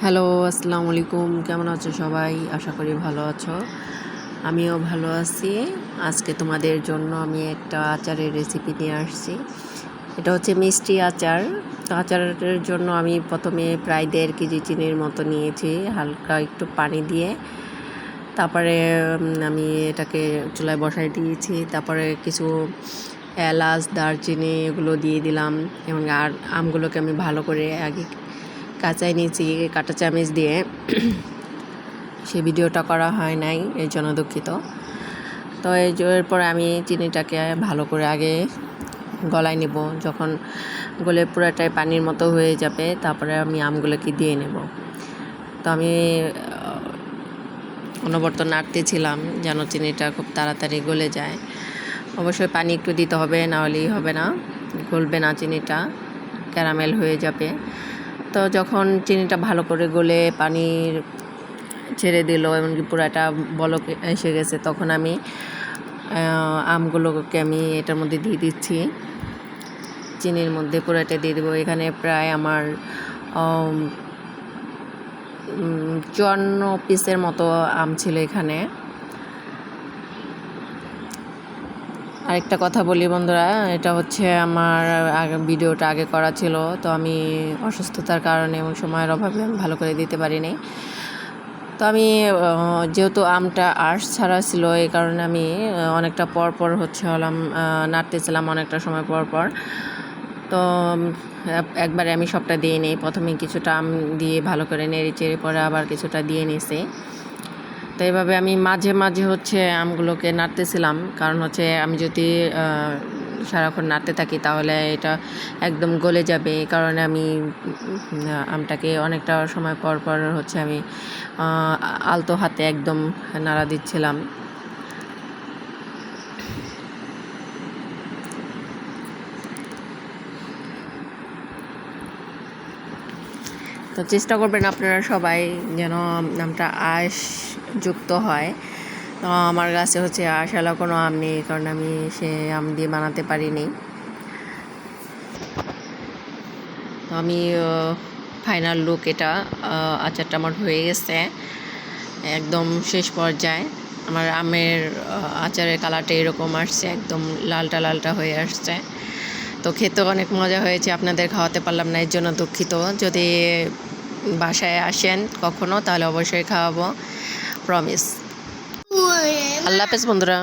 Hello, আসসালামু আলাইকুম। কেমন আছো সবাই? আশা করি ভালো আছো। আমিও ভালো আছি। আজকে তোমাদের জন্য আমি একটা আচারের রেসিপি নিয়ে আসছি। এটা হচ্ছে মিষ্টি আচার। তো আচারের জন্য আমি প্রথমে প্রায় 1.5 কেজি চিনির মতো নিয়েছি, হালকা একটু পানি দিয়ে। তারপরে আমি এটাকে চুলায় বসাই দিয়েছি। তারপরে কিছু এলাচ, দারচিনি এগুলো দিয়ে দিলাম এবং আমগুলোকে আমি ভালো করে আগে কাঁচাই নিয়েছি কাঁটা চামচ দিয়ে। সে ভিডিওটা করা হয় নাই, এর জন্য দুঃখিত। তো এরপর আমি চিনিটাকে ভালো করে আগে গলায় নেব। যখন গলে পুরাটাই পানির মতো হয়ে যাবে, তারপরে আমি আমগুলোকে দিয়ে নেব। তো আমি অনবরত নাড়তেছিলাম যেন চিনিটা খুব তাড়াতাড়ি গলে যায়। অবশ্যই পানি একটু দিতে হবে, না হলেই হবে না, গলবে না, চিনিটা ক্যারামেল হয়ে যাবে। তো যখন চিনিটা ভালো করে গলে পানির ছেড়ে দিল, এমনকি পুরাটা বলক এসে গেছে, তখন আমি আমগুলোকে আমি এটার মধ্যে দিয়ে দিচ্ছি, চিনির মধ্যে পুরাটা দিয়ে দেবো। এখানে প্রায় আমার 54 পিসের মতো আম ছিল এখানে। আরেকটা কথা বলি বন্ধুরা, এটা হচ্ছে আমার ভিডিওটা আগে করা ছিল, তো আমি অসুস্থতার কারণে এবং সময়ের অভাবে আমি ভালো করে দিতে পারিনি। তো আমি যেহেতু আমটা আঁশ ছাড়া ছিল, এই কারণে আমি অনেকটা পর হচ্ছে নাড়তেছিলাম অনেকটা সময় পর। তো একবারে আমি সবটা দিয়ে নিই। প্রথমে কিছুটা আম দিয়ে ভালো করে নেড়ে চেড়ে পরে আবার কিছুটা দিয়ে নিয়েছি। তো এইভাবে আমি মাঝে হচ্ছে আমগুলোকে নাড়তেছিলাম, কারণ হচ্ছে আমি যদি সারাক্ষণ নাড়তে থাকি তাহলে এটা একদম গলে যাবে। এই কারণে আমি আমটাকে অনেকটা সময় পর হচ্ছে আমি আলতো হাতে একদম নাড়া দিচ্ছিলাম। তো চেষ্টা করবেন আপনারা সবাই যেন আমটা আঁশ যুক্ত হয়। তো আমার কাছে হচ্ছে আঁশওয়ালা কোনো আম নেই, কারণ আমি সে আম দিয়ে বানাতে পারিনি। তো আমি ফাইনাল লুক এটা, আচারটা আমার হয়ে গেছে একদম শেষ পর্যায়ে। আমার আমের আচারের কালারটা এরকম আসছে, একদম লালটা হয়ে আসছে। তো খেতে অনেক মজা হয়েছে, আপনাদের খাওয়াতে পারলাম না, এর জন্য দুঃখিত। যদি বাসায় আসেন কখনো তাহলে অবশ্যই খাওয়াবো, প্রমিস। আল্লাহ হাফেজ বন্ধুরা।